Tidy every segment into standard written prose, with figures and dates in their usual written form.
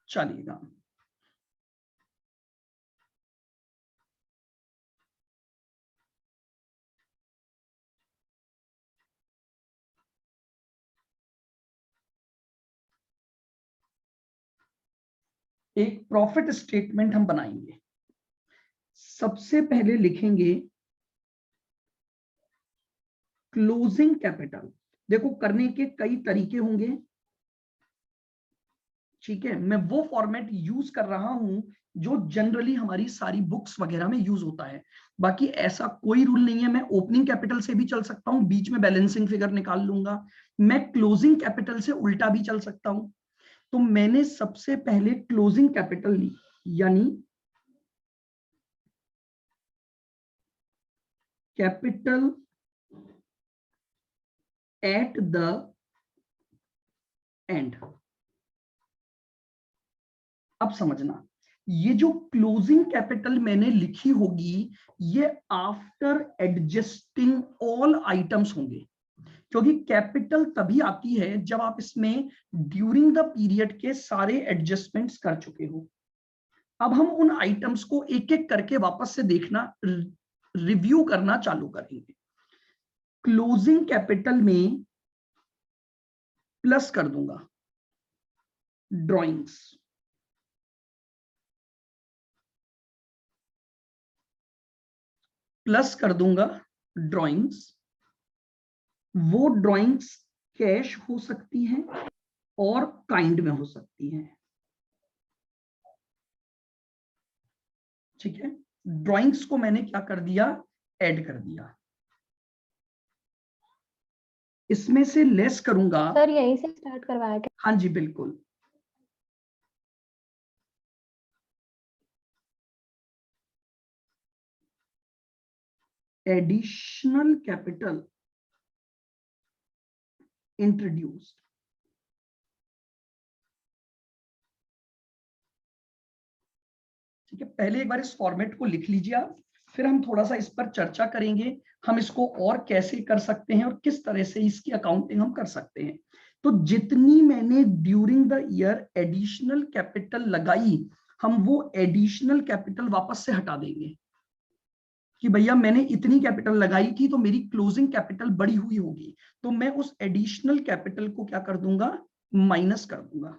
चलिएगा, एक profit statement हम बनाएंगे। सबसे पहले लिखेंगे क्लोजिंग कैपिटल। देखो करने के कई तरीके होंगे, ठीक है, मैं वो फॉर्मेट यूज कर रहा हूं जो जनरली हमारी सारी बुक्स वगैरह में यूज होता है। बाकी ऐसा कोई रूल नहीं है, मैं ओपनिंग कैपिटल से भी चल सकता हूं, बीच में बैलेंसिंग फिगर निकाल लूंगा, मैं क्लोजिंग कैपिटल से उल्टा भी चल सकता हूं। तो मैंने सबसे पहले क्लोजिंग कैपिटल ली, यानी कैपिटल एट द एंड। अब समझना, ये जो क्लोजिंग कैपिटल मैंने लिखी होगी ये आफ्टर एडजस्टिंग ऑल आइटम्स होंगे, क्योंकि कैपिटल तभी आती है जब आप इसमें ड्यूरिंग द पीरियड के सारे एडजस्टमेंट्स कर चुके हो। अब हम उन आइटम्स को एक एक करके वापस से देखना, रिव्यू करना चालू करेंगे। क्लोजिंग कैपिटल में प्लस कर दूंगा ड्राइंग्स, प्लस कर दूंगा ड्राइंग्स। वो ड्राइंग्स कैश हो सकती हैं और काइंड में हो सकती हैं, ठीक है। ड्राइंग्स को मैंने क्या कर दिया, ऐड कर दिया। इसमें से लेस करूंगा। सर यहीं से स्टार्ट करवाया क्या? हाँ जी बिल्कुल, एडिशनल कैपिटल इंट्रोड्यूस्ड। ठीक है, पहले एक बार इस फॉर्मेट को लिख लीजिए आप, फिर हम थोड़ा सा इस पर चर्चा करेंगे, हम इसको और कैसे कर सकते हैं और किस तरह से इसकी अकाउंटिंग हम कर सकते हैं। तो जितनी मैंने during the year additional capital लगाई, हम वो एडिशनल कैपिटल वापस से हटा देंगे कि भैया मैंने इतनी कैपिटल लगाई थी तो मेरी क्लोजिंग कैपिटल बड़ी हुई होगी, तो मैं उस एडिशनल कैपिटल को क्या कर दूंगा, माइनस कर दूंगा।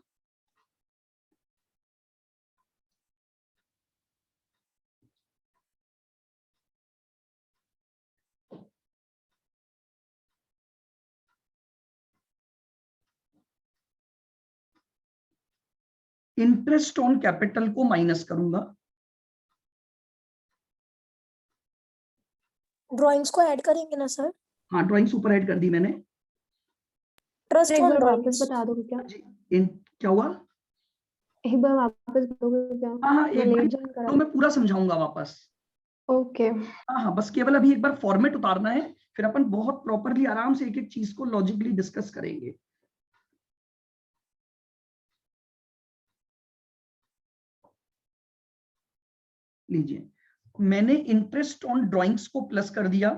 इंटरेस्ट ऑन कैपिटल को माइनस करूंगा। ड्राइंग्स को ऐड करेंगे ना सर? हाँ, ड्राइंग्स ऊपर ऐड कर दी मैंने। ट्रस्ट एक ऑन बार वापस ड्राइंग्स। बता दोगे क्या? जी, क्या हुआ? एक बार वापस बताओगे क्या? हाँ हाँ, मैं एक लेट बार ज्वाइन करा। तो मैं पूरा समझाऊंगा वापस। ओके। हाँ हाँ, बस केवल अभी एक बार फॉर्मेट उतारना है, फिर अपन बहुत प्रॉपरली आराम से एक एक चीज को लॉजिकली डिस्कस करेंगे। लीजिए, मैंने इंटरेस्ट ऑन ड्राइंग्स को प्लस कर दिया,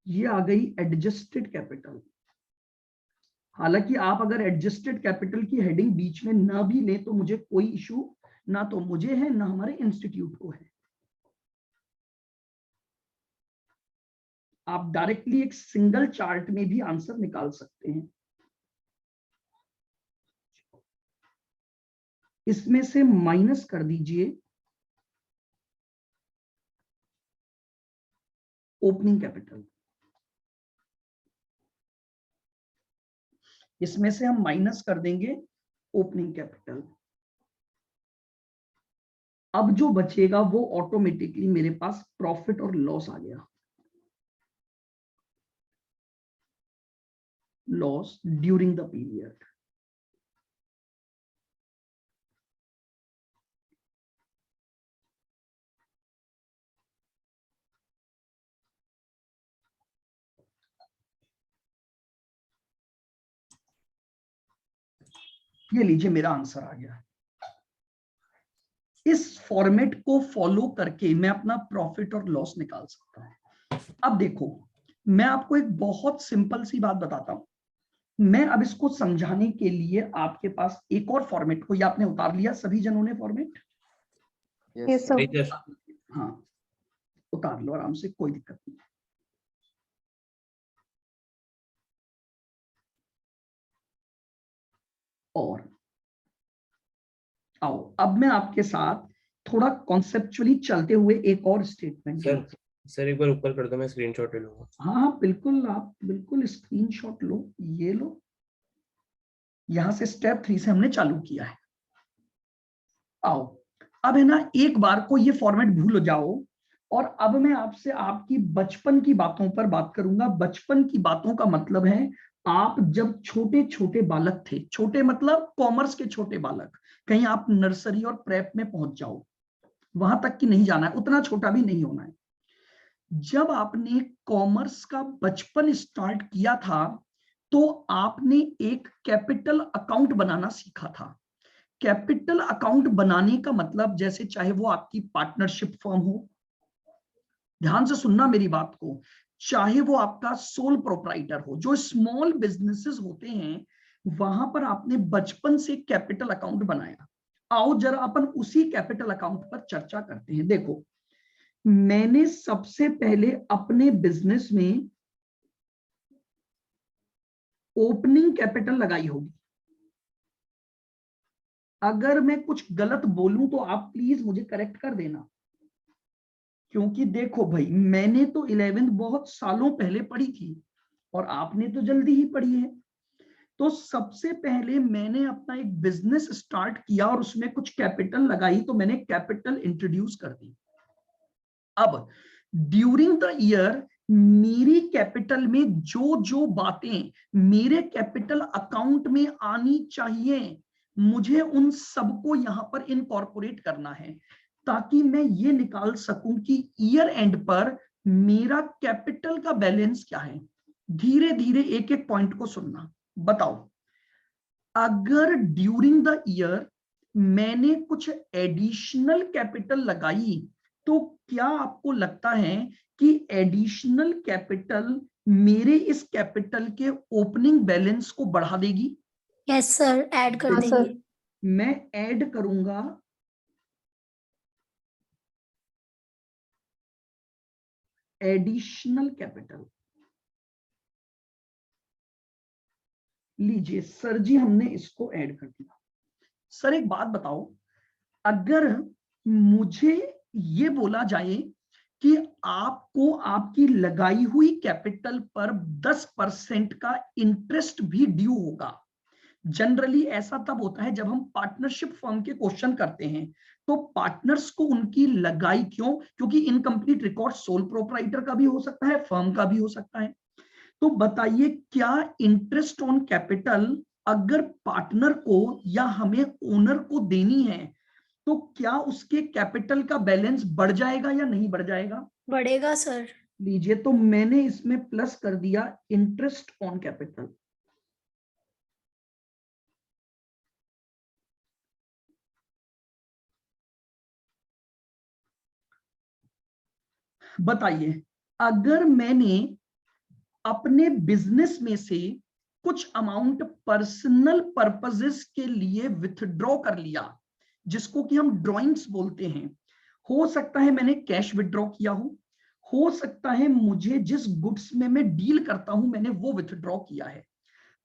ये आ गई एडजस्टेड कैपिटल। हालांकि आप अगर एडजस्टेड कैपिटल की हेडिंग बीच में ना भी लें तो मुझे कोई इशू ना तो मुझे है ना हमारे इंस्टीट्यूट को है। आप डायरेक्टली एक सिंगल चार्ट में भी आंसर निकाल सकते हैं। इसमें से माइनस कर दीजिए ओपनिंग कैपिटल, इसमें से हम माइनस कर देंगे ओपनिंग कैपिटल। अब जो बचेगा वो ऑटोमेटिकली मेरे पास प्रॉफिट और लॉस आ गया। लॉस ड्यूरिंग द पीरियड, ये लीजिए मेरा आंसर आ गया। इस फॉर्मेट को फॉलो करके मैं अपना प्रॉफिट और लॉस निकाल सकता हूं। अब देखो, मैं आपको एक बहुत सिंपल सी बात बताता हूं। मैं अब इसको समझाने के लिए आपके पास एक और फॉर्मेट को, या आपने उतार लिया सभी जनों ने फॉर्मेट? Yes sir. हाँ, उतार लो आराम से, कोई दिक्कत नहीं। और आओ, अब मैं आपके साथ थोड़ा कॉन्सेप्चुअली चलते हुए एक और स्टेटमेंट। सर एक बार ऊपर कर दो, मैं स्क्रीनशॉट ले लूंगा। हाँ हाँ बिल्कुल, आप बिल्कुल स्क्रीनशॉट लो, ये लो। यहां से स्टेप 3 से हमने चालू किया है। आओ, अब है ना, एक बार को ये फॉर्मेट भूल जाओ, और अब मैं आपसे आपकी बचपन की बातों पर बात करूंगा। बचपन की बातों का मतलब है आप जब छोटे छोटे बालक थे, छोटे मतलब कॉमर्स के छोटे बालक, कहीं आप नर्सरी और प्रेप में पहुंच जाओ, वहां तक की नहीं जाना है, उतना छोटा भी नहीं होना है। जब आपने कॉमर्स का बचपन स्टार्ट किया था, तो आपने एक कैपिटल अकाउंट बनाना सीखा था। कैपिटल अकाउंट बनाने का मतलब, जैसे चाहे वो आपकी पार्टनरशिप फर्म हो, ध्यान से सुनना मेरी बात को, चाहे वो आपका सोल प्रोप्राइटर हो, जो स्मॉल बिजनेसेस होते हैं, वहां पर आपने बचपन से कैपिटल अकाउंट बनाया। आओ जरा अपन उसी कैपिटल अकाउंट पर चर्चा करते हैं। देखो, मैंने सबसे पहले अपने बिजनेस में ओपनिंग कैपिटल लगाई होगी। अगर मैं कुछ गलत बोलूं तो आप प्लीज मुझे करेक्ट कर देना, क्योंकि देखो भाई, मैंने तो 11th बहुत सालों पहले पढ़ी थी और आपने तो जल्दी ही पढ़ी है। तो सबसे पहले मैंने अपना एक बिजनेस स्टार्ट किया और उसमें कुछ कैपिटल लगाई, तो मैंने कैपिटल इंट्रोड्यूस कर दी। अब ड्यूरिंग द ईयर मेरी कैपिटल में जो जो बातें मेरे कैपिटल अकाउंट में आनी चाहिए, मुझे उन सबको यहां पर इनकॉर्पोरेट करना है, ताकि मैं ये निकाल सकूं कि ईयर एंड पर मेरा कैपिटल का बैलेंस क्या है। धीरे धीरे एक एक पॉइंट को सुनना। बताओ, अगर ड्यूरिंग द ईयर मैंने कुछ एडिशनल कैपिटल लगाई, तो क्या आपको लगता है कि एडिशनल कैपिटल मेरे इस कैपिटल के ओपनिंग बैलेंस को बढ़ा देगी? यस सर, ऐड कर हाँ देंगे। सर। मैं ऐड करूंगा एडिशनल कैपिटल। लीजिए सर जी, हमने इसको ऐड कर दिया। सर एक बात बताओ, अगर मुझे ये बोला जाए कि आपको आपकी लगाई हुई कैपिटल पर 10% का इंटरेस्ट भी ड्यू होगा। जनरली ऐसा तब होता है जब हम पार्टनरशिप फर्म के क्वेश्चन करते हैं, तो पार्टनर्स को उनकी लगाई क्यों, क्योंकि इनकम्प्लीट रिकॉर्ड सोल प्रोप्राइटर का भी हो सकता है, फर्म का भी हो सकता है। तो बताइए, क्या इंटरेस्ट ऑन कैपिटल अगर पार्टनर को या हमें ओनर को देनी है, तो क्या उसके कैपिटल का बैलेंस बढ़ जाएगा या नहीं बढ़ जाएगा? बढ़ेगा सर। लीजिए, तो मैंने इसमें प्लस कर दिया इंटरेस्ट ऑन कैपिटल। बताइए, अगर मैंने अपने बिजनेस में से कुछ अमाउंट पर्सनल पर्पसेस के लिए विथड्रॉ कर लिया, जिसको कि हम ड्राइंग्स बोलते हैं, हो सकता है मैंने कैश विथड्रॉ किया हो सकता है मुझे जिस गुड्स में मैं डील करता हूं मैंने वो विथड्रॉ किया है।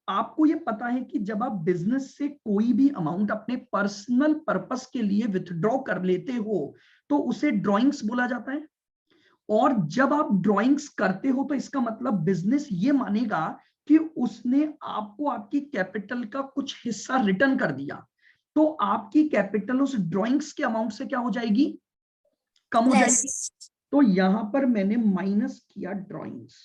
आपको ये पता है कि जब आप बिजनेस से कोई भी अमाउंट अपने पर्सनल पर्पस के लिए विथड्रॉ कर लेते हो, तो उसे ड्राइंग्स बोला जाता है। और जब आप ड्राइंग्स करते हो, तो इसका मतलब बिजनेस ये मानेगा कि उसने आपको आपकी कैपिटल का कुछ हिस्सा रिटर्न कर दिया, तो आपकी कैपिटल उस ड्राइंग्स के अमाउंट से क्या हो जाएगी? कम हो जाएगी। लेस। तो यहां पर मैंने माइनस किया ड्राइंग्स।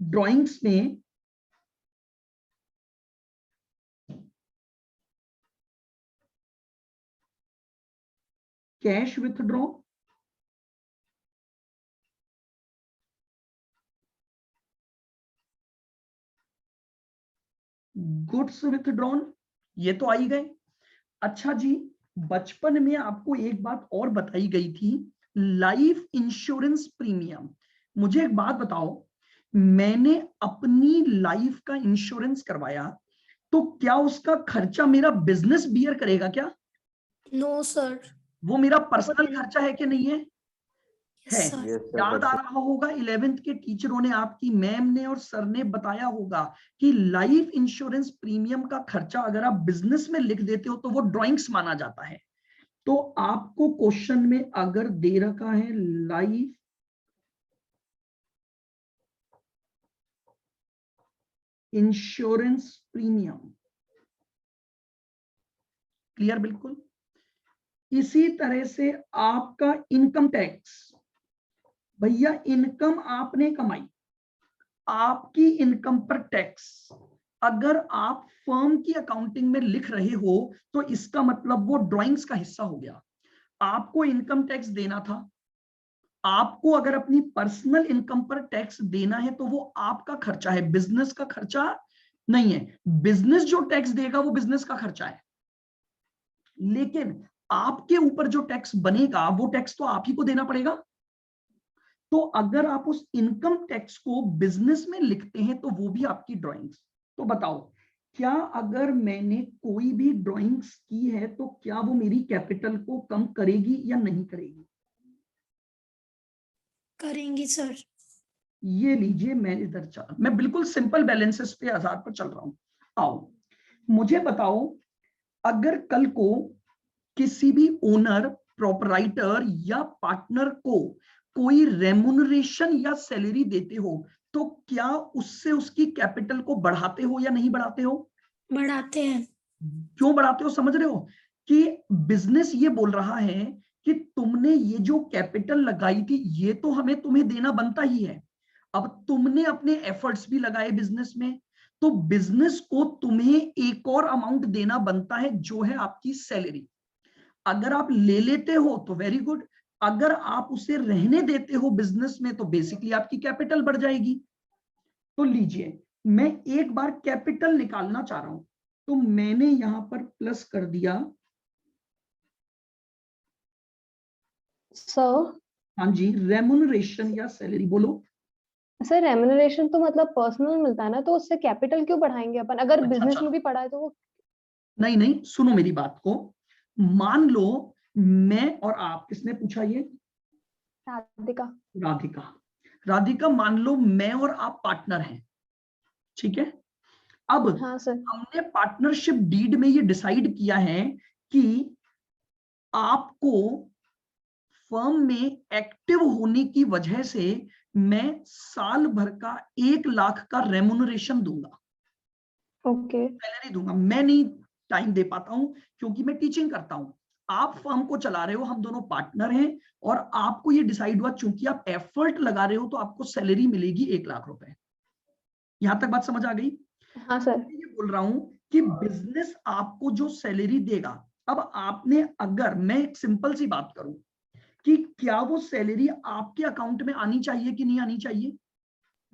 ड्राइंग्स में कैश विथड्रॉ, गुड्स विथड्रॉन, ये तो आई गए। अच्छा जी, बचपन में आपको एक बात और बताई गई थी, लाइफ इंश्योरेंस प्रीमियम। मुझे एक बात बताओ, मैंने अपनी लाइफ का इंश्योरेंस करवाया तो क्या उसका खर्चा मेरा बिजनेस बियर करेगा क्या? No sir. वो मेरा पर्सनल खर्चा है कि नहीं है? है। Yes sir. याद आ रहा होगा 11th के टीचरों ने, आपकी मैम ने और सर ने बताया होगा कि लाइफ इंश्योरेंस प्रीमियम का खर्चा अगर आप बिजनेस में लिख देते हो तो वो ड्राइंग्स माना जाता है। तो आपको क्वेश्चन में अगर दे रखा है लाइफ इंश्योरेंस प्रीमियम, क्लियर बिल्कुल। इसी तरह से आपका इनकम टैक्स, भैया इनकम आपने कमाई, आपकी इनकम पर टैक्स अगर आप फर्म की अकाउंटिंग में लिख रहे हो तो इसका मतलब वो ड्राइंग्स का हिस्सा हो गया। आपको इनकम टैक्स देना था, आपको अगर अपनी पर्सनल इनकम पर टैक्स देना है तो वो आपका खर्चा है, बिजनेस का खर्चा नहीं है। बिजनेस जो टैक्स देगा वो बिजनेस का खर्चा है, लेकिन आपके ऊपर जो टैक्स बनेगा वो टैक्स तो आप ही को देना पड़ेगा। तो अगर आप उस इनकम टैक्स को बिजनेस में लिखते हैं तो वो भी आपकी ड्राइंग्स। तो बताओ, क्या अगर मैंने कोई भी ड्राइंग्स की है तो क्या वो मेरी कैपिटल को कम करेगी या नहीं करेगी? करेंगी सर। ये लीजिए, मैं इधर चला, मैं बिल्कुल सिंपल बैलेंसेस पे आधार पर चल रहा हूं। आओ मुझे बताओ, अगर कल को किसी भी ओनर, प्रोपराइटर या पार्टनर को कोई रेमुनरेशन या सैलरी देते हो तो क्या उससे उसकी कैपिटल को बढ़ाते हो या नहीं बढ़ाते हो? बढ़ाते हैं। क्यों बढ़ाते हो समझ रहे हो? कि बिजनेस ये बोल रहा है कि तुमने ये जो कैपिटल लगाई थी ये तो हमें तुम्हें देना बनता ही है, अब तुमने अपने एफर्ट्स भी लगाए बिजनेस में, तो बिजनेस को तुम्हें एक और अमाउंट देना बनता है जो है आपकी सैलरी। अगर आप ले लेते हो तो वेरी गुड, अगर आप उसे रहने देते हो बिजनेस में तो बेसिकली आपकी कैपिटल बढ़ जाएगी। तो लीजिए, मैं एक बार कैपिटल निकालना चाह रहा हूं तो मैंने यहां पर प्लस कर दिया। सर हाँ जी, रेमुनरेशन या सैलरी बोलो। सर रेम्यूनरेशन तो मतलब पर्सनल मिलता है ना, तो उससे कैपिटल क्यों बढ़ाएंगे अपन? अगर अच्छा बिजनेस अच्छा, में भी पढ़ा है तो वो। नहीं नहीं, सुनो मेरी बात को। मान लो मैं और आप, किसने पूछा ये? राधिका। राधिका। राधिका, मान लो मैं और आप पार्टनर हैं, ठीक है। अब हाँ सर। हमने पार्टनरशिप डीड में ये डिसाइड किया है कि आपको फर्म में एक्टिव होने की वजह से मैं साल भर का 1 लाख का रेमुनरेशन दूंगा, ओके। सैलरी दूंगा। मैं नहीं टाइम दे पाता हूं क्योंकि मैं टीचिंग करता हूं, आप फर्म को चला रहे हो, हम दोनों पार्टनर हैं, और आपको ये डिसाइड हुआ चूंकि आप एफर्ट लगा रहे हो तो आपको सैलरी मिलेगी 1 लाख रुपए। यहां तक बात समझ आ गई? हाँ सर। मैं ये बोल रहा हूं कि बिजनेस आपको जो सैलरी देगा, अब आपने, अगर मैं एक सिंपल सी बात करूं कि क्या वो सैलरी आपके अकाउंट में आनी चाहिए कि नहीं आनी चाहिए?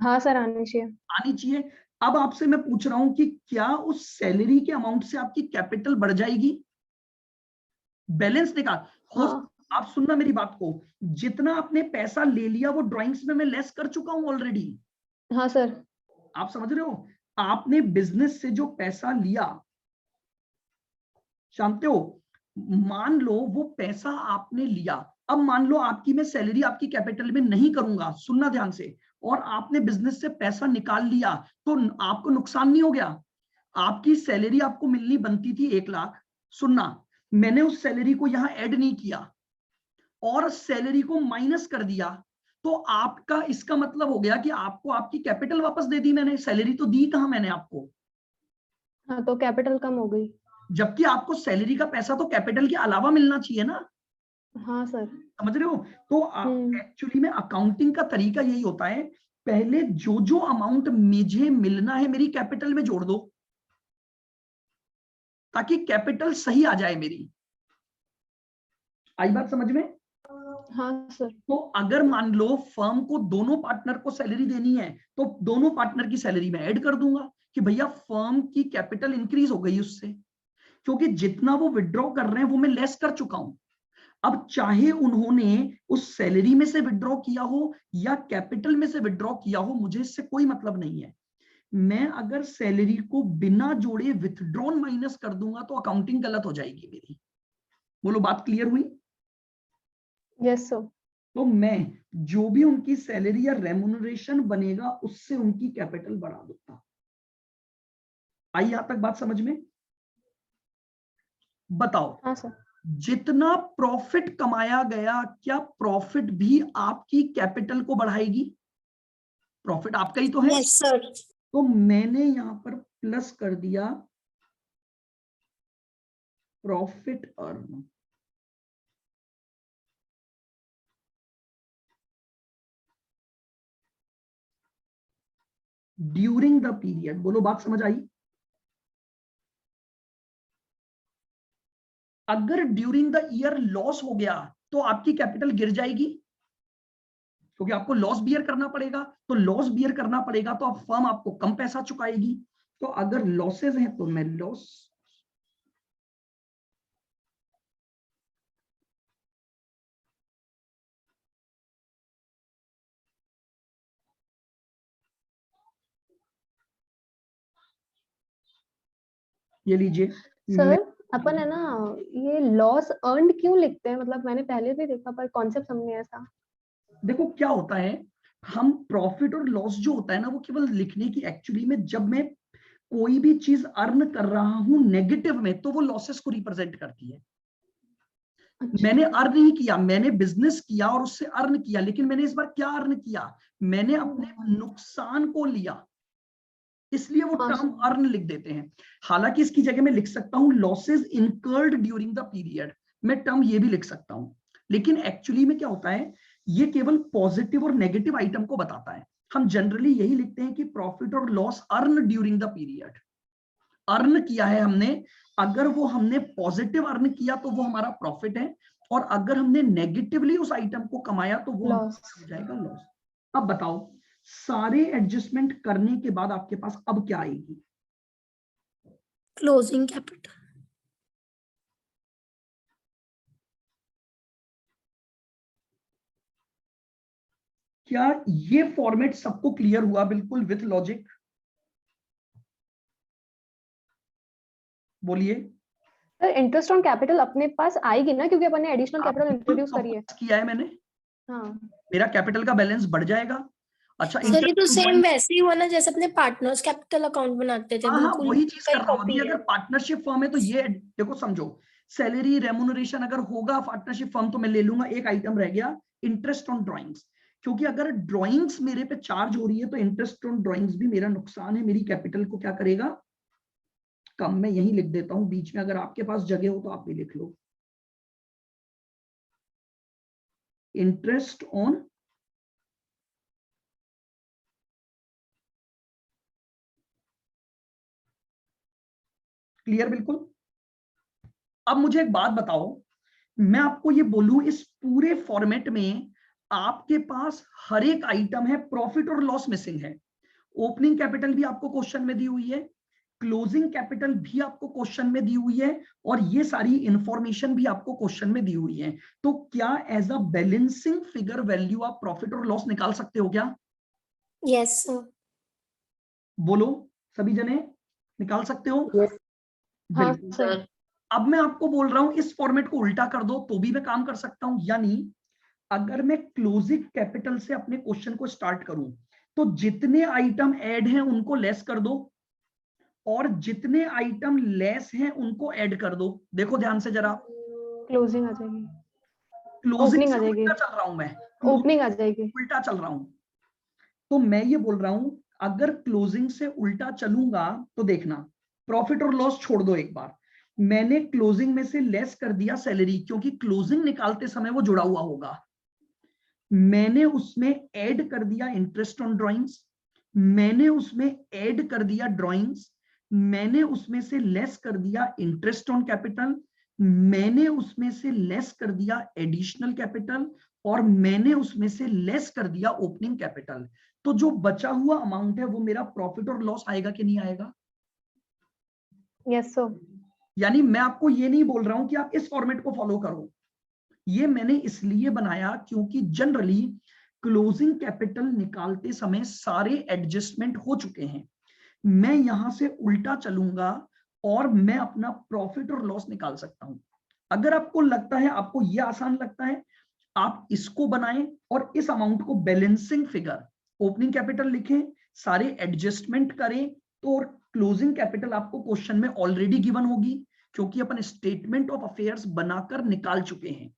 हाँ सर, आनी चाहिए। आनी चाहिए। अब आपसे मैं पूछ रहा हूं कि क्या उस सैलरी के अमाउंट से आपकी कैपिटल बढ़ जाएगी? बैलेंस निकाल हो। हाँ। आप सुनना मेरी बात को, जितना आपने पैसा ले लिया वो ड्राइंग्स में मैं लेस कर चुका हूं ऑलरेडी। हाँ सर। आप समझ रहे हो? आपने बिजनेस से जो पैसा लिया, जानते हो, मान लो वो पैसा आपने लिया, अब मान लो आपकी मैं सैलरी आपकी कैपिटल में नहीं करूंगा, सुनना ध्यान से, और आपने बिजनेस से पैसा निकाल लिया तो आपको नुकसान नहीं हो गया? आपकी सैलरी आपको मिलनी बनती थी 1 लाख, सुनना, मैंने उस सैलरी को यहां ऐड नहीं किया और सैलरी को माइनस कर दिया, तो आपका इसका मतलब हो गया कि आपको आपकी कैपिटल वापस दे दी मैंने, सैलरी तो दी कहां मैंने आपको? हाँ, तो कैपिटल कम हो गई। जबकि आपको सैलरी का पैसा तो कैपिटल के अलावा मिलना चाहिए ना। हाँ सर। समझ रहे हो? तो एक्चुअली में अकाउंटिंग का तरीका यही होता है, पहले जो जो अमाउंट मुझे मिलना है मेरी कैपिटल में जोड़ दो ताकि कैपिटल सही आ जाए मेरी। आई बात समझ में? हाँ सर। तो अगर मान लो फर्म को दोनों पार्टनर को सैलरी देनी है तो दोनों पार्टनर की सैलरी में ऐड कर दूंगा, कि भैया फर्म की कैपिटल इंक्रीज हो गई उससे, क्योंकि जितना वो विड्रॉ कर रहे हैं वो मैं लेस कर चुका हूं। अब चाहे उन्होंने उस सैलरी में से विड्रॉ किया हो या कैपिटल में से विड्रॉ किया हो, मुझे इससे कोई मतलब नहीं है। मैं अगर सैलरी को बिना जोड़े विथड्रॉन माइनस कर दूंगा तो अकाउंटिंग गलत हो जाएगी मेरी। बोलो बात क्लियर हुई? Yes sir. तो मैं जो भी उनकी सैलरी या रेम्युनरेशन बनेगा उससे उनकी कैपिटल बढ़ा दूंगा। आई यहां तक बात समझ में? बताओ। हाँ सर। जितना प्रॉफिट कमाया गया, क्या प्रॉफिट भी आपकी कैपिटल को बढ़ाएगी? प्रॉफिट आपका ही तो है। Yes sir. तो मैंने यहां पर प्लस कर दिया profit earn. During the period. बोलो बात समझ आई? अगर ड्यूरिंग द ईयर लॉस हो गया तो आपकी कैपिटल गिर जाएगी, क्योंकि आपको लॉस बियर करना पड़ेगा। तो लॉस बियर करना पड़ेगा तो अब फर्म आपको कम पैसा चुकाएगी। तो अगर लॉसेज हैं तो मैं लॉस, ये लीजिए। सर अपन है ना ये लॉस अर्नड क्यों लिखते हैं? मतलब मैंने पहले भी देखा पर कॉन्सेप्ट समझ ऐसा। देखो क्या होता है, हम प्रॉफिट और लॉस जो होता है ना वो केवल लिखने की, एक्चुअली में जब मैं कोई भी चीज अर्न कर रहा हूं नेगेटिव में तो वो लॉसेस को रिप्रेजेंट करती है। अच्छा। मैंने अर्न नहीं किया, मैंने बिजनेस किया और उससे अर्न किया, लेकिन मैंने इस बार क्या अर्न किया, मैंने अपने नुकसान को लिया, इसलिए वो हाँ टर्म सर। अर्न लिख देते हैं। हालांकि इसकी जगह मैं लिख सकता हूं losses incurred during the period, मैं टर्म ये भी लिख सकता हूं। लेकिन एक्चुअली में क्या होता है, ये केवल पॉजिटिव और नेगेटिव आइटम को बताता है। हम जनरली यही लिखते हैं कि प्रॉफिट और loss earn during the period. Earn किया है हमने, अगर वो हमने पॉजिटिव अर्न किया तो वो हमारा प्रॉफिट है, और अगर हमने नेगेटिवली उस आइटम को कमाया तो वो लॉस। हो जाएगा लॉस। अब बताओ, सारे एडजस्टमेंट करने के बाद आपके पास अब क्या आएगी? Closing capital. क्या ये फॉर्मेट सबको क्लियर हुआ बिल्कुल विथ लॉजिक? बोलिए। सर इंटरेस्ट ऑन कैपिटल अपने पास आएगी ना, क्योंकि अपन ने एडिशनल कैपिटल इंट्रोड्यूस करी है। किया है मैंने, हाँ। मेरा कैपिटल का बैलेंस बढ़ जाएगा। अच्छा, सर ये तो interest सेम वैसे ही हुआ ना जैसे अपने पार्टनर्स कैपिटल अकाउंट बनाते थे, हाँ बिल्कुल वही चीज कर कई रहा हूं कॉपी अभी। है। अगर पार्टनरशिप फर्म है तो ये देखो समझो, सैलरी रेम्युनरेशन अगर होगा पार्टनरशिप फर्म तो मैं ले लूंगा। एक आइटम रह गया, इंटरेस्ट ऑन ड्राइंग्स, क्योंकि अगर ड्राइंग्स मेरे पे चार्ज हो रही है तो इंटरेस्ट ऑन ड्राइंग्स भी मेरा नुकसान है, मेरी कैपिटल को क्या करेगा, कम। मैं यही लिख देता हूं बीच में, अगर आपके पास जगह हो तो आप भी लिख लो। इंटरेस्ट ऑन क्लियर बिल्कुल। अब मुझे एक बात बताओ, मैं आपको ये बोलूं इस पूरे फॉर्मेट में आपके पास हर एक आइटम है, प्रॉफिट और लॉस मिसिंग है। ओपनिंग कैपिटल भी आपको क्वेश्चन में दी हुई है, क्लोजिंग कैपिटल भी आपको क्वेश्चन में दी हुई है, और ये सारी इंफॉर्मेशन भी आपको क्वेश्चन में दी हुई है। तो क्या as a balancing figure value आप प्रॉफिट और लॉस निकाल सकते हो क्या? Yes sir. बोलो, सभी जने निकाल सकते हो? yes. हाँ बिल्कुल। सर। अब मैं आपको बोल रहा हूं इस फॉर्मेट को उल्टा कर दो तो भी मैं काम कर सकता हूं, यानी अगर मैं क्लोजिंग कैपिटल से अपने क्वेश्चन को स्टार्ट करूं तो जितने आइटम ऐड हैं उनको लेस कर दो, और जितने आइटम लेस हैं उनको ऐड कर दो। देखो ध्यान से जरा, क्लोजिंग आ जाएगी, क्लोजिंग ओपनिंग से आ जाएगी, उल्टा चल रहा हूं मैं, ओपनिंग आ जाएगी। उल्टा चल रहा हूं। तो मैं ये बोल रहा हूं अगर क्लोजिंग से उल्टा चलूंगा तो देखना, प्रॉफिट और लॉस छोड़ दो एक बार, मैंने क्लोजिंग में से लेस कर दिया सैलरी, क्योंकि क्लोजिंग निकालते समय वो जुड़ा हुआ होगा। मैंने उसमें ऐड कर दिया इंटरेस्ट ऑन ड्राइंग्स, मैंने उसमें ऐड कर दिया ड्राइंग्स, मैंने उसमें से लेस कर दिया इंटरेस्ट ऑन कैपिटल, मैंने उसमें से लेस कर दिया एडिशनल कैपिटल, और मैंने उसमें से लेस कर दिया ओपनिंग कैपिटल। तो जो बचा हुआ अमाउंट है वो मेरा प्रॉफिट और लॉस आएगा कि नहीं आएगा? Yes sir. यानी मैं आपको ये नहीं बोल रहा हूं कि आप इस फॉर्मेट को फॉलो करो, ये मैंने इसलिए बनाया क्योंकि जनरली क्लोजिंग कैपिटल निकालते समय सारे एडजस्टमेंट हो चुके हैं। मैं यहां से उल्टा चलूंगा और मैं अपना प्रॉफिट और लॉस निकाल सकता हूं। अगर आपको लगता है, आपको यह आसान लगता है, आप इसको बनाएं और इस अमाउंट को बैलेंसिंग फिगर ओपनिंग कैपिटल लिखें, सारे एडजस्टमेंट करें, तो क्लोजिंग कैपिटल आपको क्वेश्चन में ऑलरेडी गिवन होगी क्योंकि अपन स्टेटमेंट ऑफ अफेयर्स बनाकर निकाल चुके हैं।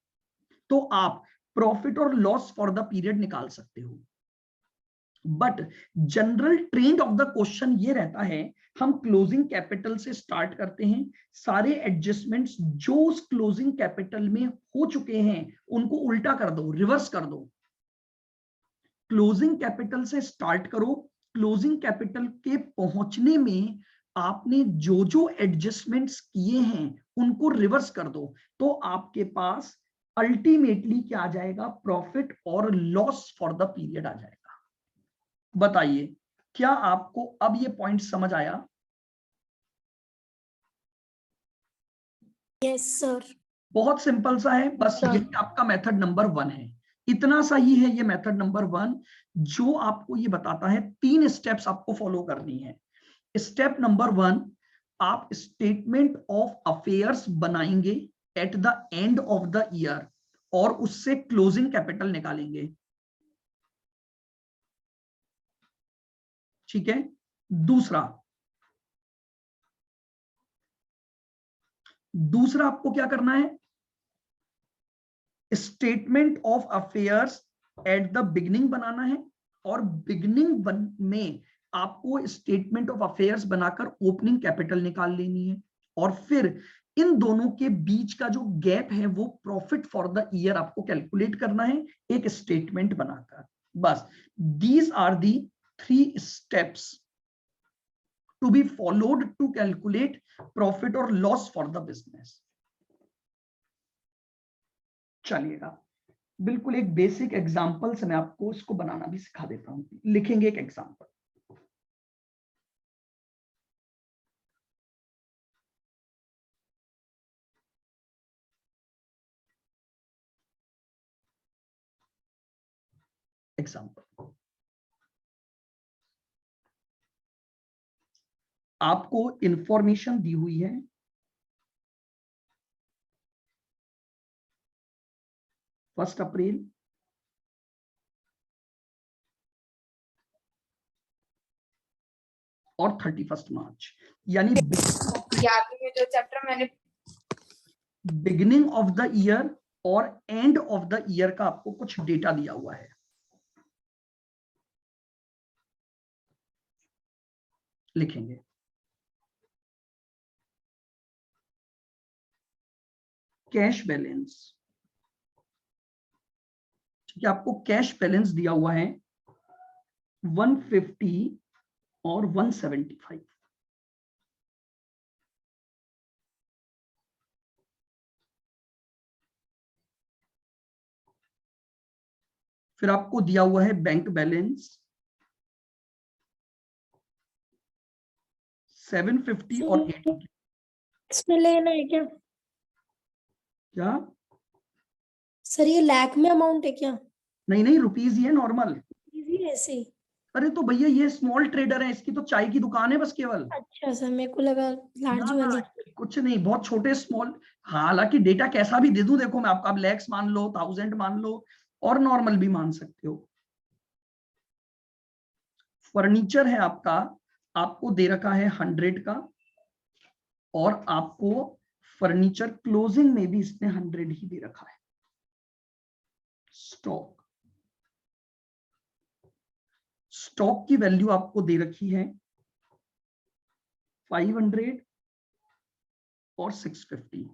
तो आप प्रॉफिट और लॉस फॉर द पीरियड निकाल सकते हो। But general trend of the question ये रहता है, हम क्लोजिंग कैपिटल से स्टार्ट करते हैं, सारे एडजस्टमेंट्स जो उस क्लोजिंग कैपिटल में हो चुके हैं उनको उल्टा कर दो, रिवर्स कर दो। क्लोजिंग कैपिटल से स्टार्ट करो, क्लोजिंग कैपिटल के पहुंचने में आपने जो जो एडजस्टमेंट्स किए हैं उनको रिवर्स कर दो, तो आपके पास अल्टीमेटली क्या आ जाएगा? प्रॉफिट और लॉस फॉर द पीरियड आ जाएगा। बताइए, क्या आपको अब ये पॉइंट समझ आया? Yes sir. बहुत सिंपल सा है, बस Sir. यही आपका मेथड नंबर 1 है। इतना सा ही है ये मेथड नंबर 1, जो आपको ये बताता है 3 स्टेप्स आपको फॉलो करनी है। स्टेप नंबर 1, आप स्टेटमेंट ऑफ अफेयर्स बनाएंगे at the end of the year और उससे क्लोजिंग कैपिटल निकालेंगे। ठीक है। दूसरा आपको क्या करना है? Statement of affairs at the beginning बनाना है और बिगनिंग में आपको स्टेटमेंट ऑफ अफेयर्स बनाकर ओपनिंग कैपिटल निकाल लेनी है और फिर इन दोनों के बीच का जो गैप है वो प्रॉफिट फॉर द ईयर आपको कैलकुलेट करना है एक स्टेटमेंट बनाकर। बस, these are the 3 steps to be followed to calculate profit और लॉस फॉर द बिजनेस। चलिएगा, बिल्कुल एक बेसिक एग्जांपल से मैं आपको इसको बनाना भी सिखा देता हूं। लिखेंगे एक एग्जांपल। आपको इंफॉर्मेशन दी हुई है 1 अप्रैल और 31 मार्च, यानी जो चैप्टर मैंने बिगिनिंग ऑफ द ईयर और एंड ऑफ द ईयर का आपको कुछ डेटा दिया हुआ है। लिखेंगे कैश बैलेंस। ठीक है, आपको कैश बैलेंस दिया हुआ है 150 और 175। फिर आपको दिया हुआ है बैंक बैलेंस 750 और 80। इसमें लेना है क्या क्या? सर? ये लाख में अमाउंट है क्या? नहीं, रुपीज ही है, नॉर्मल। इजी ऐसे ही? अरे तो भैया ये स्मॉल ट्रेडर है, इसकी तो चाय की दुकान है बस केवल। अच्छा सर, मेरे को लगा लार्ज ना, वाली। कुछ नहीं, बहुत छोटे स्मॉल। हालांकि डेटा कैसा भी दे दूं, देखो मैं आपका, आप लैक्स मान लो, 1000 मान लो और नॉर्मल भी मान सकते हो। फर्नीचर है आपका, आपको दे रखा है 100 का और आपको फर्नीचर क्लोजिंग में भी इसने 100 ही दे रखा है। स्टॉक की वैल्यू आपको दे रखी है 500 और 650।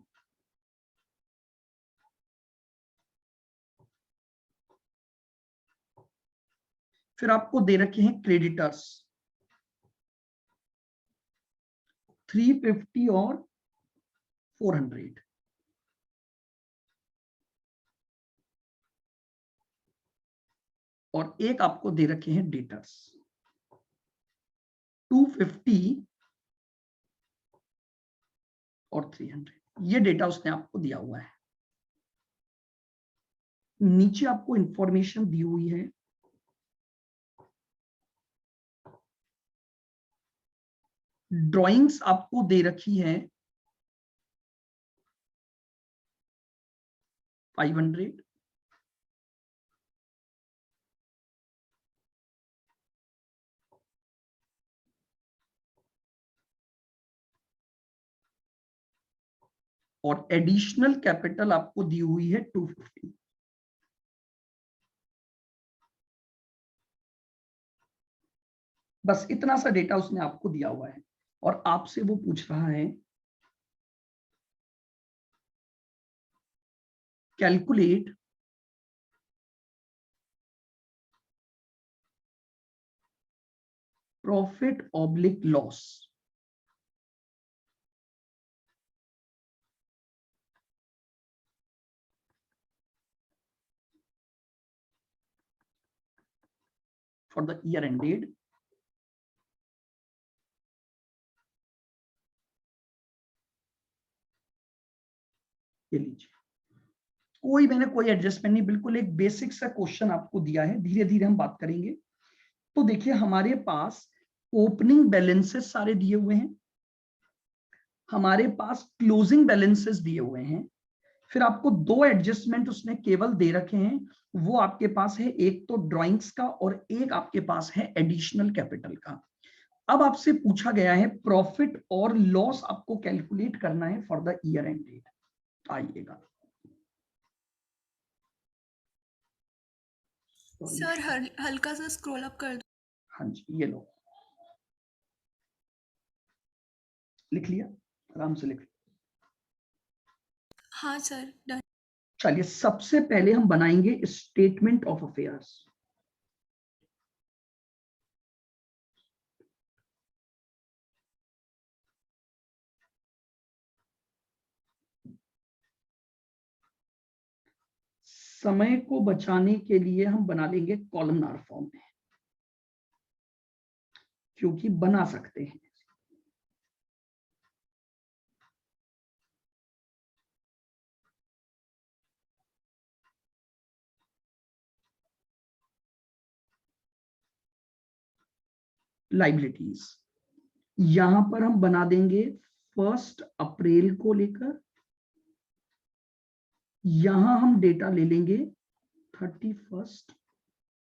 फिर आपको दे रखे हैं क्रेडिटर्स 350 और 400। और एक आपको दे रखे हैं डेटर्स 250 और 300। ये डेटा उसने आपको दिया हुआ है। नीचे आपको इंफॉर्मेशन दी हुई है, ड्राइंग्स आपको दे रखी है 500, और एडिशनल कैपिटल आपको दी हुई है 250। बस इतना सा डेटा उसने आपको दिया हुआ है और आपसे वो पूछ रहा है calculate profit oblique loss. For the year ended ये लीजिए, मैंने कोई एडजस्टमेंट नहीं, बिल्कुल एक बेसिक सा क्वेश्चन आपको दिया है। धीरे धीरे हम बात करेंगे। तो देखिए हमारे पास ओपनिंग बैलेंसेस सारे दिए हुए हैं, हमारे पास क्लोजिंग बैलेंसेस दिए हुए हैं, फिर आपको दो एडजस्टमेंट उसने केवल दे रखे हैं, वो आपके पास है एक तो ड्राइंग्स का और एक आपके पास है एडिशनल कैपिटल का। अब आपसे पूछा गया है प्रॉफिट और लॉस आपको कैलकुलेट करना है for the year end date. आइएगा सर हल्का सा स्क्रॉल अप कर दो। हाँ जी, ये लो, लिख लिया, आराम से लिख लिया। हाँ सर डन। चलिए सबसे पहले हम बनाएंगे स्टेटमेंट ऑफ अफेयर्स। समय को बचाने के लिए हम बना लेंगे कॉलमनार फॉर्म में, क्योंकि बना सकते हैं। लाइबिलिटीज यहां पर हम बना देंगे 1 अप्रैल को लेकर, यहां हम डेटा ले लेंगे 31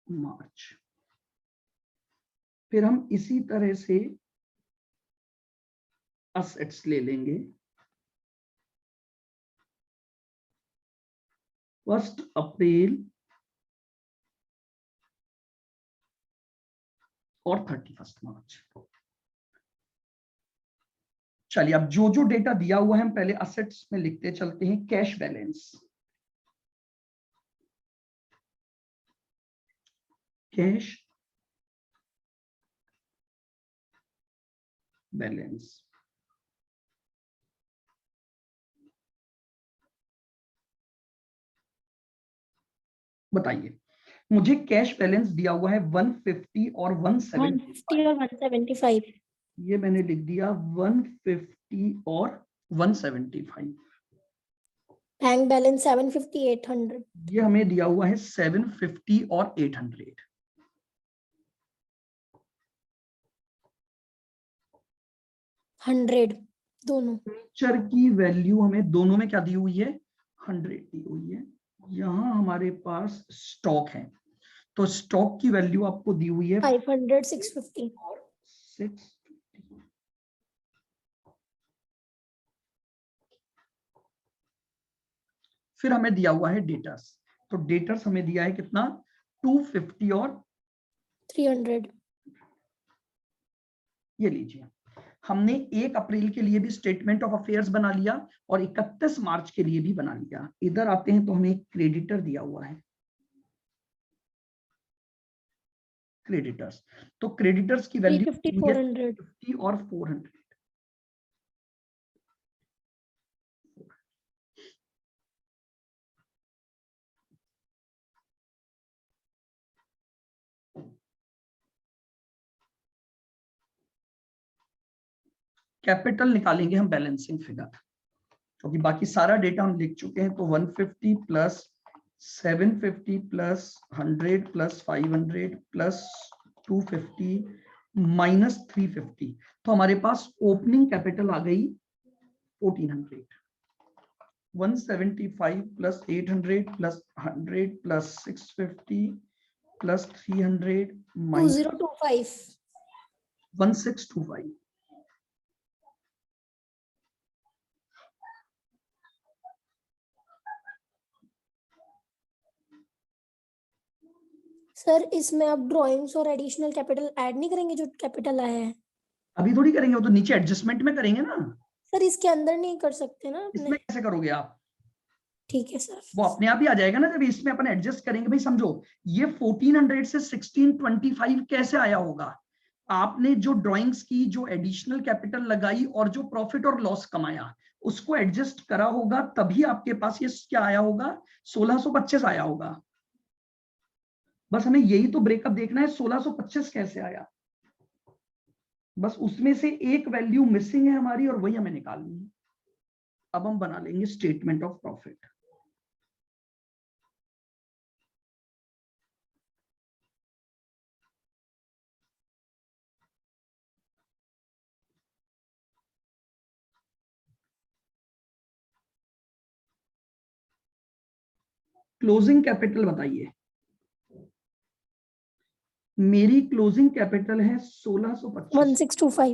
मार्च। फिर हम इसी तरह से असेट्स ले लेंगे 1 अप्रैल और 31 मार्च। चलिए अब जो जो डेटा दिया हुआ है हम पहले असेट्स में लिखते चलते हैं। कैश बैलेंस, कैश बैलेंस, बताइए मुझे कैश बैलेंस दिया हुआ है 150 और 175। 150 और 175। ये मैंने लिख दिया 150 और 175। Bank balance 750 800। ये हमें दिया हुआ है 750 और 800। हंड्रेड दोनों। फीचर की वैल्यू हमें दोनों में क्या दी हुई है, 100 दी हुई है। यहां हमारे पास स्टॉक है, तो स्टॉक की वैल्यू आपको दी हुई है 500 650। और 650। फिर हमें दिया हुआ है डेटर्स, तो डेटर्स हमें दिया है कितना, 250 और 300। ये लीजिए, हमने 1 अप्रैल के लिए भी स्टेटमेंट ऑफ अफेयर्स बना लिया और 31 मार्च के लिए भी बना लिया। इधर आते हैं तो हमें क्रेडिटर दिया हुआ है, क्रेडिटर्स, तो क्रेडिटर्स की वैल्यू 350 400। 50 और 400। कैपिटल निकालेंगे हम बैलेंसिंग फिगर, क्योंकि बाकी सारा डेटा हम लिख चुके हैं। तो 150 plus 750 plus 100 plus 500 plus 250 minus 350, तो हमारे पास ओपनिंग कैपिटल आ गई 1400। 175 plus 800 plus 100 plus 650 plus 300 minus 2025 1625। Sir इसमें आप ड्राइंग्स और एडिशनल कैपिटल ऐड नहीं करेंगे जो कैपिटल आया है? अभी थोड़ी करेंगे, वो तो नीचे एडजस्टमेंट में करेंगे ना। सर इसके अंदर नहीं कर सकते ना अपने? इसमें कैसे करोगे आप? ठीक है सर। वो अपने आप ही आ जाएगा ना जब इसमें अपन एडजस्ट करेंगे। भाई समझो, ये 1400 से 1625 कैसे आया होगा? आपने जो ड्राइंग्स की, जो एडिशनल कैपिटल लगाई और जो प्रॉफिट और लॉस कमाया, उसको एडजस्ट करा होगा, तभी आपके पास ये क्या आया होगा, 1625 आया होगा। बस हमें यही तो ब्रेकअप देखना है, 1625 कैसे आया। बस उसमें से एक वैल्यू मिसिंग है हमारी और वही हमें निकालनी है। अब हम बना लेंगे statement of profit. Closing capital बताइए। मेरी क्लोजिंग कैपिटल है 1625। 1625।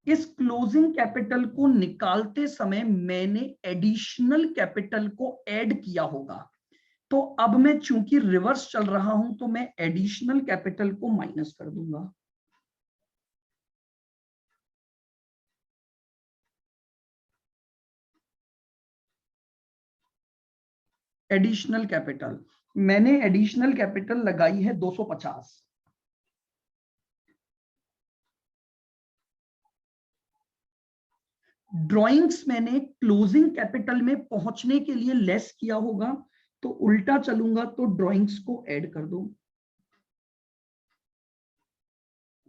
इस क्लोजिंग कैपिटल को निकालते समय मैंने एडिशनल कैपिटल को ऐड किया होगा। तो अब मैं चूंकि रिवर्स चल रहा हूं, तो मैं एडिशनल कैपिटल को माइनस कर दूंगा। एडिशनल कैपिटल, मैंने एडिशनल कैपिटल लगाई है 250। ड्राइंग्स मैंने क्लोजिंग कैपिटल में पहुंचने के लिए लेस किया होगा, तो उल्टा चलूंगा तो ड्राइंग्स को ऐड कर दो।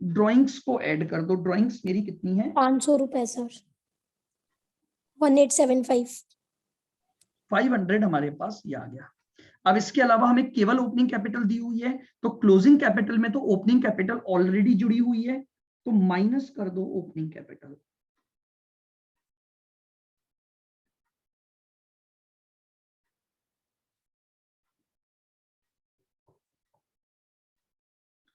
ड्राइंग्स को ऐड कर दो। ड्राइंग्स मेरी कितनी है? 500 रुपए सर। 1875। 500 हमारे पास ये आ गया। अब इसके अलावा हमें केवल ओपनिंग कैपिटल दी हुई है, तो क्लोजिंग कैपिटल में तो ओपनिंग कैपिटल ऑलरेडी जुड़ी हुई है, तो माइनस कर दो ओपनिंग कैपिटल।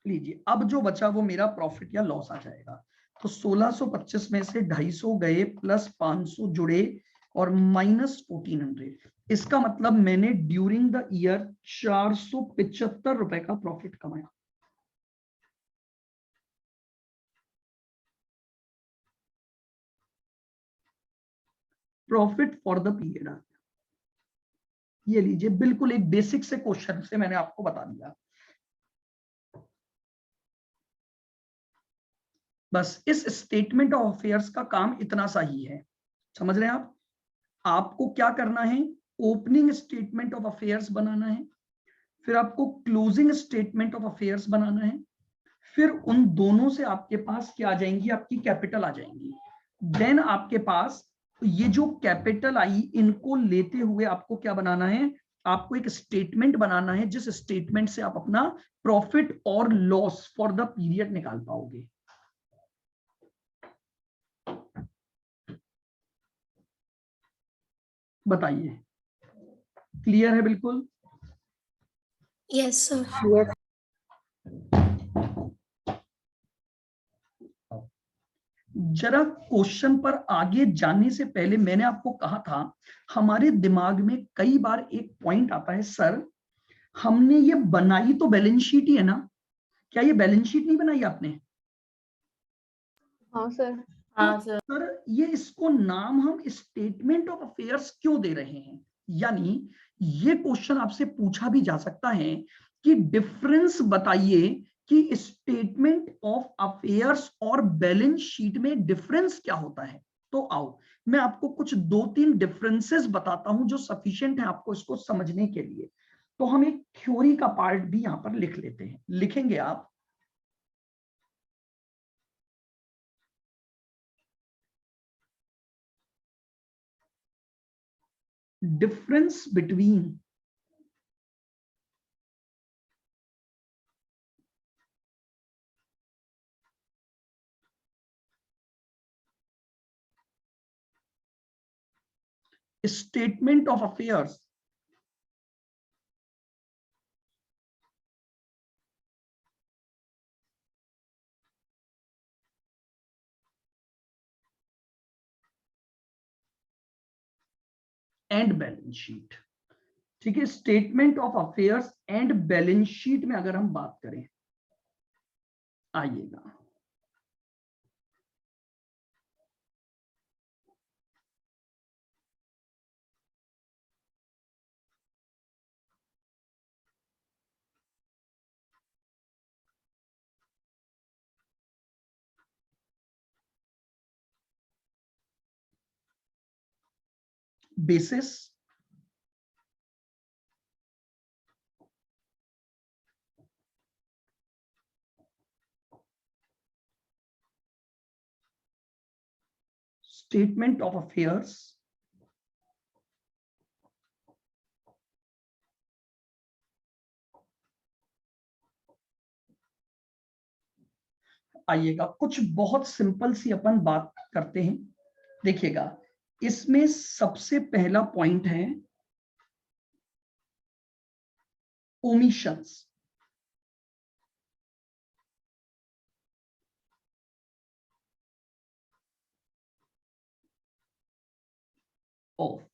लीजिए, अब जो बचा वो मेरा प्रॉफिट या लॉस आ जाएगा। तो 1625 में से 250 गए, प्लस 500 जुड़े और माइनस 1400। इसका मतलब मैंने ड्यूरिंग द ईयर 475 रुपए का प्रॉफिट कमाया। प्रॉफिट फॉर द पीरियड आ गया। ये लीजिए, बिल्कुल एक बेसिक से क्वेश्चन से मैंने आपको बता दिया। बस इस स्टेटमेंट ऑफ अफेयर्स का काम इतना सा ही है, समझ रहे हैं आप? आपको क्या करना है, ओपनिंग स्टेटमेंट ऑफ अफेयर्स बनाना है, फिर आपको क्लोजिंग स्टेटमेंट ऑफ अफेयर्स बनाना है, फिर उन दोनों से आपके पास क्या आ जाएंगी, आपकी कैपिटल आ जाएंगी। देन आपके पास ये जो कैपिटल आई, इनको लेते हुए आपको क्या बनाना है, आपको एक स्टेटमेंट बनाना है, जिस स्टेटमेंट से आप अपना प्रॉफिट और लॉस फॉर द पीरियड निकाल पाओगे। बताइए, क्लियर है बिल्कुल? Yes sir. जरा क्वेश्चन पर आगे जाने से पहले मैंने आपको कहा था, हमारे दिमाग में कई बार एक पॉइंट आता है, सर हमने ये बनाई तो बैलेंस शीट ही है ना, क्या ये बैलेंस शीट नहीं बनाई आपने? हाँ सर। हाँ सर। सर ये इसको नाम हम स्टेटमेंट ऑफ अफेयर्स क्यों दे रहे हैं? यानी ये क्वेश्चन आपसे पूछा भी जा सकता है कि डिफरेंस बताइए कि स्टेटमेंट ऑफ अफेयर्स और बैलेंस शीट में डिफरेंस क्या होता है। तो आओ मैं आपको कुछ 2-3 डिफरेंसेस बताता हूं जो सफिशिएंट है आपको इसको समझने के लिए। तो हम एक थ्योरी का पार्ट भी यहां पर लिख लेते हैं। लिखेंगे आप, difference between statement of affairs and balance sheet. ठीक है, statement of affairs and balance sheet में अगर हम बात करें, आइएगा बेसिस statement of affairs आइएगा कुछ बहुत सिंपल सी अपन बात करते हैं। देखिएगा, इसमें सबसे पहला पॉइंट है omissions. Of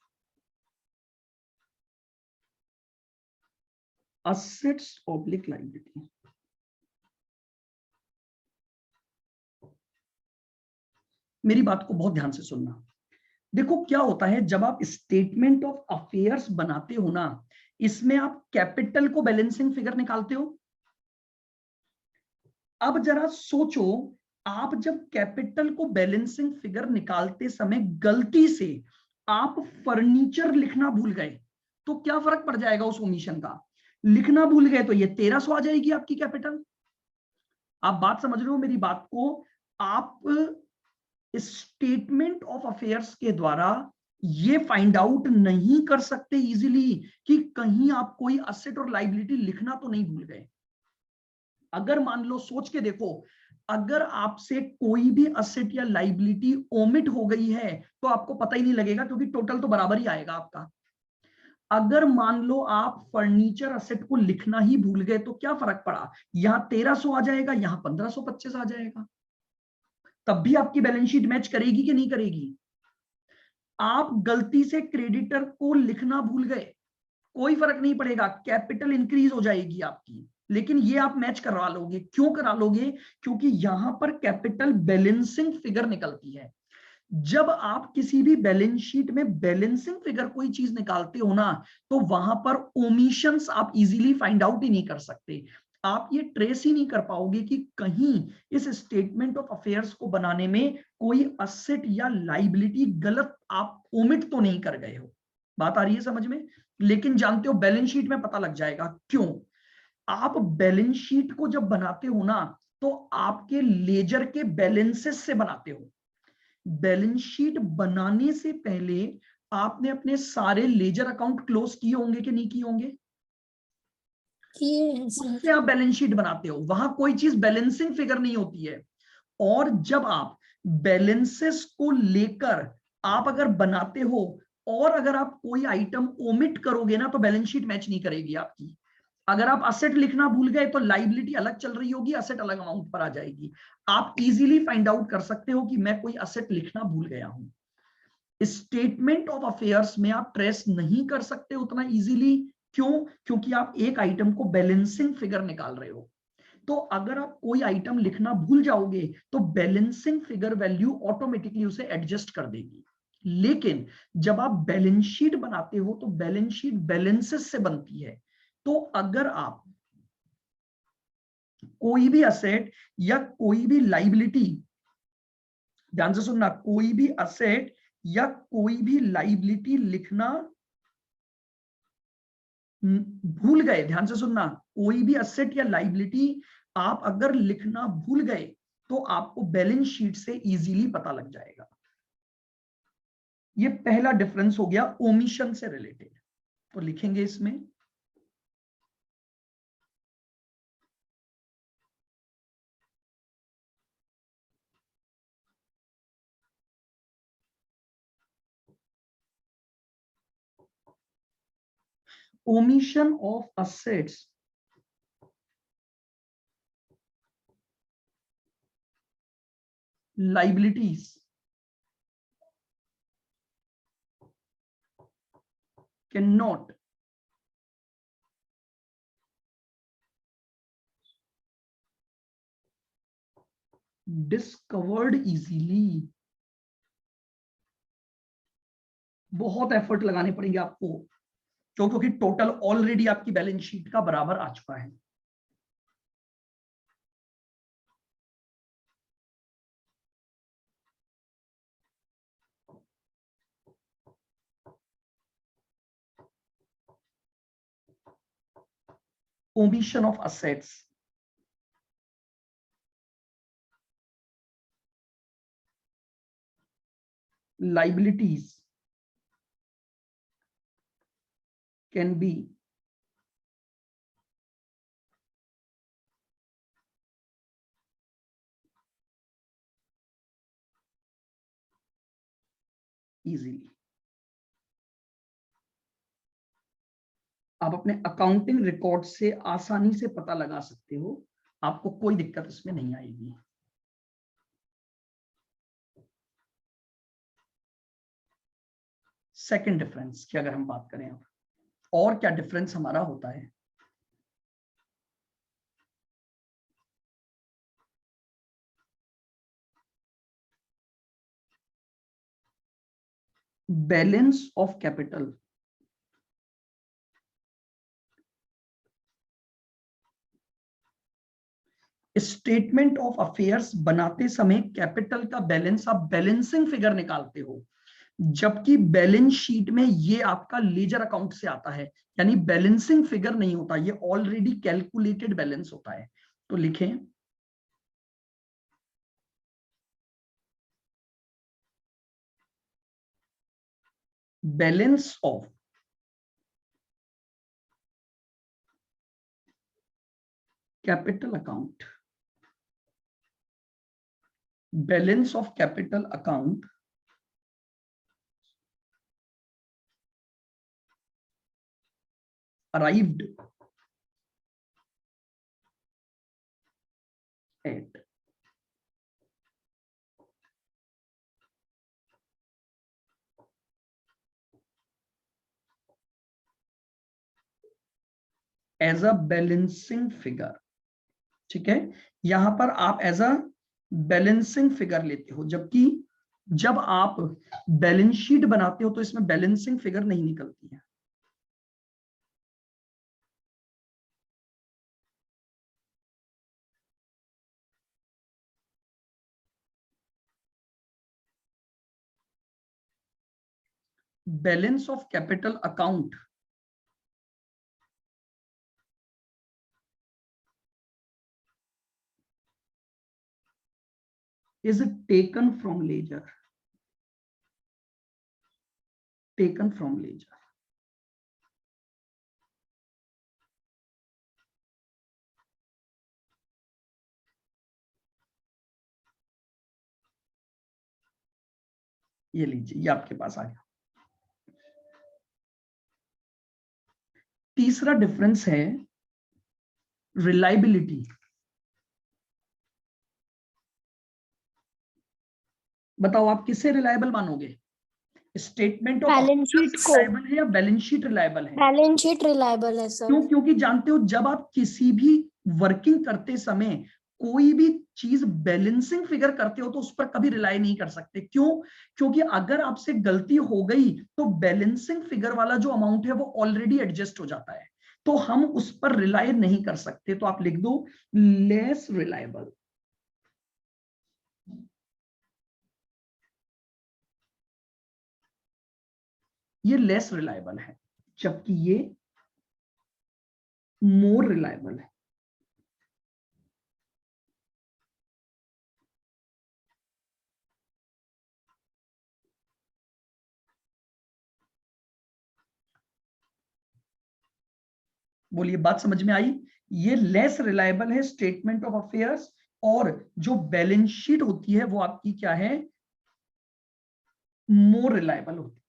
assets oblique liability। मेरी बात को बहुत ध्यान से सुनना। देखो क्या होता है, जब आप स्टेटमेंट ऑफ अफेयर्स बनाते हो ना, इसमें आप कैपिटल को बैलेंसिंग फिगर निकालते हो। अब जरा सोचो, आप जब कैपिटल को बैलेंसिंग फिगर निकालते समय गलती से आप फर्नीचर लिखना भूल गए तो क्या फर्क पड़ जाएगा उस ओमिशन का? लिखना भूल गए तो ये 1300 आ जाएगी आपकी कैपिटल। आप बात समझ रहे हो मेरी बात को? आप स्टेटमेंट ऑफ अफेयर्स के द्वारा ये फाइंड आउट नहीं कर सकते इजीली कि कहीं आप कोई असेट और लायबिलिटी लिखना तो नहीं भूल गए। अगर मान लो, सोच के देखो, अगर आपसे कोई भी असेट या लायबिलिटी ओमिट हो गई है तो आपको पता ही नहीं लगेगा क्योंकि टोटल तो बराबर ही आएगा आपका। अगर मान लो आप फर्नीचर असेट को लिखना ही भूल गए तो क्या फर्क पड़ा? यहां 1300 आ जाएगा, यहां 1525 आ जाएगा। तब भी आपकी बैलेंस शीट मैच करेगी कि नहीं करेगी? आप गलती से क्रेडिटर को लिखना भूल गए, कोई फर्क नहीं पड़ेगा, कैपिटल इंक्रीज हो जाएगी आपकी, लेकिन ये आप मैच करवा लोगे। क्यों करा लोगे? क्योंकि यहां पर कैपिटल बैलेंसिंग फिगर निकलती है। जब आप किसी भी बैलेंस शीट में बैलेंसिंग फिगर कोई चीज निकालते हो ना, तो वहां पर ओमिशंस आप इजीली फाइंड आउट ही नहीं कर सकते। आप ये ट्रेस ही नहीं कर पाओगे कि कहीं इस स्टेटमेंट ऑफ अफेयर्स को बनाने में कोई असेट या लायबिलिटी गलत आप ओमिट तो नहीं कर गए हो। बात आ रही है समझ में? लेकिन जानते हो बैलेंस शीट में पता लग जाएगा। क्यों? आप बैलेंस शीट को जब बनाते हो ना, तो आपके लेजर के बैलेंसेस से बनाते हो। बैलेंस शीट बनाने से पहले आपने अपने सारे लेजर अकाउंट क्लोज किए होंगे कि नहीं किए होंगे? उससे आप बैलेंस शीट बनाते हो, वहां कोई चीज बैलेंसिंग फिगर नहीं होती है। और जब आप बैलेंसेस को लेकर आप अगर बनाते हो और अगर आप कोई आइटम ओमिट करोगे ना, तो बैलेंस शीट मैच नहीं करेगी आपकी। अगर आप असेट लिखना भूल गए तो लायबिलिटी अलग चल रही होगी, असेट अलग अमाउंट पर आ जाएगी। आप इजीली फाइंड आउट कर सकते हो कि मैं कोई असेट लिखना भूल गया हूं। स्टेटमेंट ऑफ अफेयर्स में आप ट्रेस नहीं कर सकते उतना इजीली। क्यों? क्योंकि आप एक आइटम को बैलेंसिंग फिगर निकाल रहे हो। तो अगर आप कोई आइटम लिखना भूल जाओगे तो बैलेंसिंग फिगर वैल्यू ऑटोमेटिकली उसे एडजस्ट कर देगी। लेकिन जब आप बैलेंस शीट बनाते हो तो बैलेंस शीट बैलेंसेस से बनती है। तो अगर आप कोई भी असेट या कोई भी लायबिलिटी, ध्यान से सुनना, कोई भी असेट या कोई भी लायबिलिटी लिखना भूल गए, ध्यान से सुनना, कोई भी असेट या लायबिलिटी आप अगर लिखना भूल गए तो आपको बैलेंस शीट से इजीली पता लग जाएगा। ये पहला डिफरेंस हो गया ओमिशन से रिलेटेड, तो लिखेंगे इसमें omission of assets liabilities cannot discovered easily। बहुत एफर्ट लगाने पड़ेंगे आपको, क्योंकि टोटल ऑलरेडी आपकी बैलेंस शीट का बराबर आ चुका है। omission of assets liabilities can be easily। आप अपने अकाउंटिंग रिकॉर्ड से आसानी से पता लगा सकते हो, आपको कोई दिक्कत इसमें नहीं आएगी। सेकंड डिफरेंस की अगर हम बात करें अब, और क्या डिफरेंस हमारा होता है, balance of capital statement of affairs बनाते समय कैपिटल का बैलेंस आप बैलेंसिंग फिगर निकालते हो, जबकि बैलेंस शीट में ये आपका लेजर अकाउंट से आता है, यानी बैलेंसिंग फिगर नहीं होता, ये ऑलरेडी कैलकुलेटेड बैलेंस होता है। तो लिखें balance of capital account, balance of capital account arrived at as a balancing figure. ठीक है, यहां पर आप एज अ बैलेंसिंग फिगर लेते हो, जबकि जब आप बैलेंस शीट बनाते हो तो इसमें बैलेंसिंग फिगर नहीं निकलती है। Balance of capital account is taken from ledger, taken from ledger। ये लीजिए, ये आपके पास आ गया। तीसरा डिफरेंस है रिलायबिलिटी। बताओ आप किससे रिलायबल मानोगे, स्टेटमेंट ऑफ बैलेंस शीट को। रिलायबल है या बैलेंस शीट रिलायबल है? बैलेंस शीट रिलायबल है सर। क्यों? क्योंकि जानते हो जब आप किसी भी वर्किंग करते समय कोई भी चीज बैलेंसिंग फिगर करते हो तो उस पर कभी रिलाई नहीं कर सकते। क्यों? क्योंकि अगर आपसे गलती हो गई तो बैलेंसिंग फिगर वाला जो अमाउंट है वो ऑलरेडी एडजस्ट हो जाता है, तो हम उस पर रिलाई नहीं कर सकते। तो आप लिख दो लेस रिलायबल। ये लेस रिलायबल है, जबकि ये मोर रिलायबल है। बोलिए बात समझ में आई? ये लेस रिलायबल है स्टेटमेंट ऑफ अफेयर्स, और जो बैलेंस शीट होती है वो आपकी क्या है, मोर रिलायबल होती है।